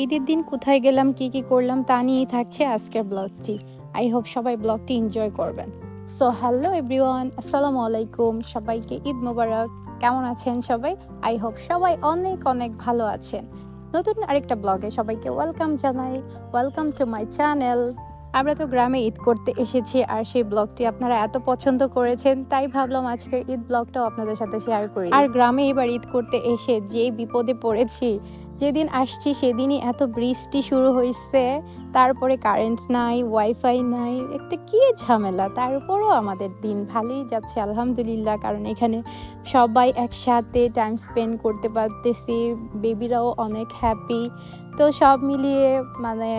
ঈদের দিন কোথায় গেলাম, কি কি করলাম তা নিয়েই থাকছে আজকের ব্লগটি। আই হোপ সবাই ব্লগটি এনজয় করবেন। সো হ্যালো এভরিওয়ান, আসসালামু আলাইকুম, সবাইকে ঈদ মোবারক। কেমন আছেন সবাই? আই হোপ সবাই অনেক অনেক ভালো আছেন। নতুন আরেকটা ব্লগে সবাইকে ওয়েলকাম জানাই। Welcome to my channel. আমরা তো গ্রামে ঈদ করতে এসেছি, আর সেই ব্লগটি আপনারা এত পছন্দ করেছেন, তাই ভাবলাম আজকের ঈদ ব্লগটাও আপনাদের সাথে শেয়ার করি। আর গ্রামে এবার ঈদ করতে এসে যে বিপদে পড়েছি, যেদিন আসছি সেদিনই এত বৃষ্টি শুরু হয়েছে, তারপরে কারেন্ট নাই, ওয়াইফাই নাই, একটা কি ঝামেলা। তার উপরও আমাদের দিন ভালোই যাচ্ছে আলহামদুলিল্লাহ, কারণ এখানে সবাই একসাথে টাইম স্পেন্ড করতে পারতেছি, বেবিরাও অনেক হ্যাপি। তো সব মিলিয়ে মানে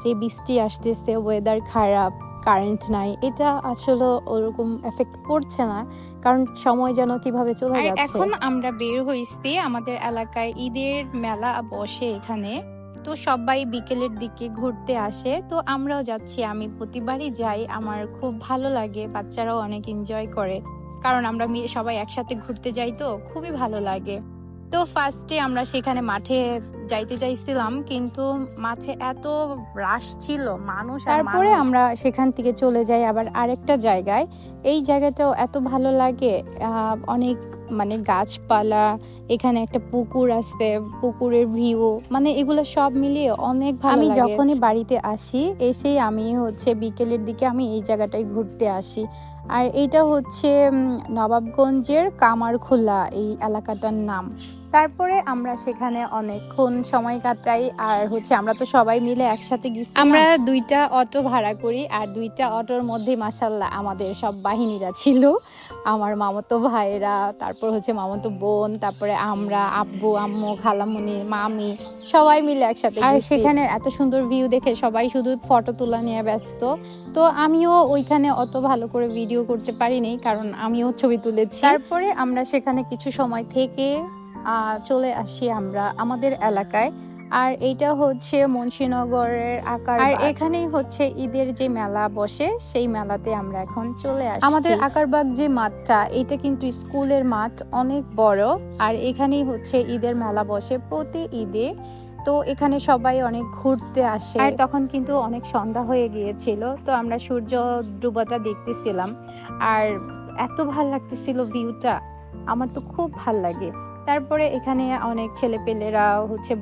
যে বৃষ্টি আসতেছে, ওয়েদার খারাপ, কারেন্ট নাই, এটা আসলে ওরকম এফেক্ট করছে না, কারণ সময় যেন কিভাবে চলে যাচ্ছে। এখন আমরা বের হইছি, আমাদের এলাকায় ঈদের মেলা বসে এখানে। তো সবাই বিকেলের দিকে ঘুরতে আসে, তো আমরাও যাচ্ছি। আমি প্রতিবারই যাই, আমার খুব ভালো লাগে, বাচ্চারাও অনেক এনজয় করে, কারণ আমরা সবাই একসাথে ঘুরতে যাই, তো খুবই ভালো লাগে। তো ফার্স্টে আমরা সেখানে মাঠে যাইতে চাইছিলাম, কিন্তু মাঠে এত রাশ ছিল মানুষ, তারপরে আমরা সেখান থেকে চলে যাই আবার আরেকটা জায়গায়। এই জায়গাটাও এত ভালো লাগে, অনেক মানে গাছপালা, এখানে একটা পুকুর আছে, পুকুরের ভিউ, মানে এগুলো সব মিলিয়ে অনেক ভালো লাগে। আমি যখনই বাড়িতে আসি, এসেই আমি বিকেলের দিকে আমি এই জায়গাটায় ঘুরতে আসি। আর এইটা নবাবগঞ্জের কামারখোলা এই এলাকাটার নাম। তারপরে আমরা সেখানে অনেকক্ষণ সময় কাটাই, আর আমরা তো সবাই মিলে একসাথে গেছি। আমরা 2টা অটো ভাড়া করি, আর 2টা অটোর মধ্যে মাশাআল্লাহ আমাদের সব বাহিনীরা ছিল, আমার মামাতো ভাইরা, তারপর মামাতো বোন, তারপরে আমরা, আব্বু আম্মু, খালামুনি, মামি, সবাই মিলে একসাথে। আর সেখানে এত সুন্দর ভিউ দেখে সবাই শুধু ফটো তোলা নিয়ে ব্যস্ত। তো আমিও ওইখানে অত ভালো করে ভিডিও করতে পারিনি, কারণ আমিও ছবি তুলেছি। তারপরে আমরা সেখানে কিছু সময় থেকে চলে আসি আমরা আমাদের এলাকায়। আর এইটা মুন্সিনগরের আকার, আর এখানেই ঈদের যে মেলা বসে, সেই মেলাতে আমরা এখন চলে আসি। আমাদের আকারবাগ যে মাঠটা, এটা কিন্তু স্কুলের মাঠ, অনেক বড়। আর এখানেই ঈদের মেলা বসে প্রতি ঈদে। তো এখানে সবাই অনেক ঘুরতে আসে, আর তখন কিন্তু অনেক সন্ধ্যা হয়ে গিয়েছিল, তো আমরা সূর্য ডুবাটা দেখতেছিলাম, আর এত ভাল লাগতেছিল ভিউটা, আমার তো খুব ভাল লাগে। তারপরে এখানে অনেক ছেলেপেলেরা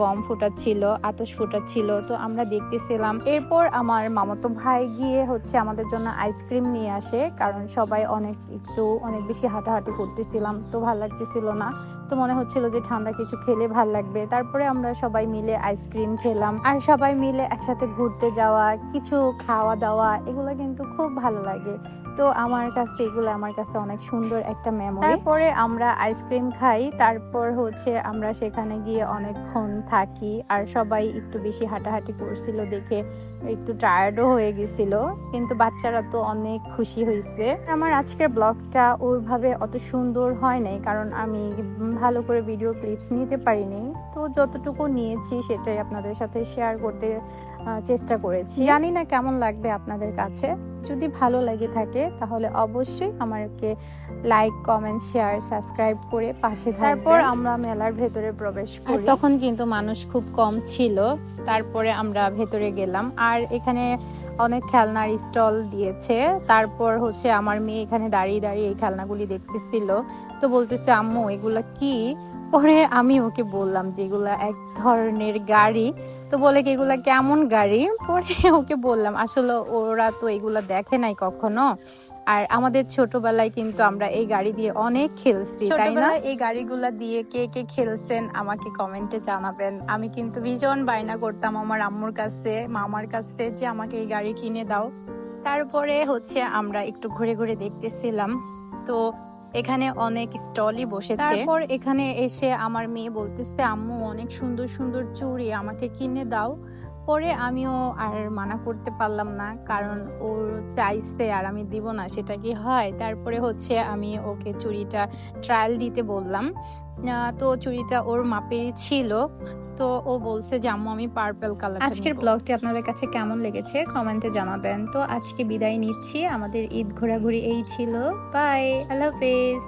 বম ফুটাচ্ছিল, আতশ ফুটাচ্ছিল, তো আমরা দেখতেছিলাম। এরপর আমার মামাতো ভাই গিয়ে আমাদের জন্য আইসক্রিম নিয়ে আসে, কারণ সবাই অনেক বেশি হাঁটাহাঁটি করতেছিলাম, তো ভাল লাগতেছিল না, তো মনে হচ্ছিল যে ঠান্ডা কিছু খেলে ভাল লাগবে। তারপরে আমরা সবাই মিলে আইসক্রিম খেলাম, আর সবাই মিলে একসাথে ঘুরতে যাওয়া, কিছু খাওয়া দাওয়া, এগুলো কিন্তু খুব ভালো লাগে। তো আমার কাছে অনেক সুন্দর একটা মেমোরি। তারপরে আমরা আইসক্রিম খাই, তারপর আমরা সেখানে গিয়ে অনেকক্ষণ থাকি, আর সবাই একটু বেশি হাঁটাহাঁটি করছিল দেখে একটু টায়ার্ডও হয়ে গেছিল, কিন্তু বাচ্চারা তো অনেক খুশি হয়েছে। আমার আজকের ব্লগটা ওইভাবে অত সুন্দর হয় নাই, কারণ আমি ভালো করে ভিডিও ক্লিপস নিতে পারিনি, তো যতটুকু নিয়েছি সেটাই আপনাদের সাথে শেয়ার করতে চেষ্টা করেছি। জানি না কেমন লাগবে আপনাদের কাছে। যদি ভালো লেগে থাকে তাহলে অবশ্যই আমাকে লাইক, কমেন্ট, শেয়ার, সাবস্ক্রাইব করে পাশে থাকবেন। তারপর আমরা মেলার ভেতরে প্রবেশ করি, তখন কিন্তু মানুষ খুব কম ছিল। তারপরে আমরা ভেতরে গেলাম, আর এখানে অনেক খেলনার স্টল দিয়েছে। তারপর আমার মেয়ে এখানে দাঁড়িয়ে দাঁড়িয়ে এই খেলনাগুলি দেখতেছিল, তো বলতেছে আম্মু এগুলা কি? পরে আমি ওকে বললাম যে এগুলা এক ধরনের গাড়ি। তো বলে কি এগুলা কেমন গাড়ি? পরে ওকে বললাম আসলে ওরা তো এগুলা দেখে নাই কখনো, আর আমাদের ছোটবেলায় কিন্তু আমরা এই গাড়ি দিয়ে অনেক খেলছি, তাই না? এই গাড়িগুলা দিয়ে কে কে খেলছেন আমাকে কমেন্টে জানাবেন। আমি কিন্তু ভীষণ বায়না করতাম আমার আম্মুর কাছে, মামার কাছে, যে আমাকে এই গাড়ি কিনে দাও। তারপরে আমরা একটু ঘুরে ঘুরে দেখতেছিলাম, তো এখানে অনেক স্টলই বসেছে। তারপর এখানে এসে আমার মেয়ে বলতেছে আম্মু অনেক সুন্দর সুন্দর চুড়ি, আমাকে কিনে দাও। পরে আমিও আর মানা করতে পারলাম না, কারণ ওর চাইছে আর আমি দিব না, সেটা কি হয়? তারপরে আমি ওকে চুড়িটা ট্রায়াল দিতে বললাম, তো চুড়িটা ওর মাপেরই ছিল, তো ও বলছে যে আম্মু আমি পার্পল কালার। আজকের ব্লগটি আপনাদের কাছে কেমন লেগেছে কমেন্টে জানাবেন। তো আজকে বিদায় নিচ্ছি, আমাদের ঈদ ঘোরাঘুরি এই ছিল। বাই, আল্লাহ হাফেজ।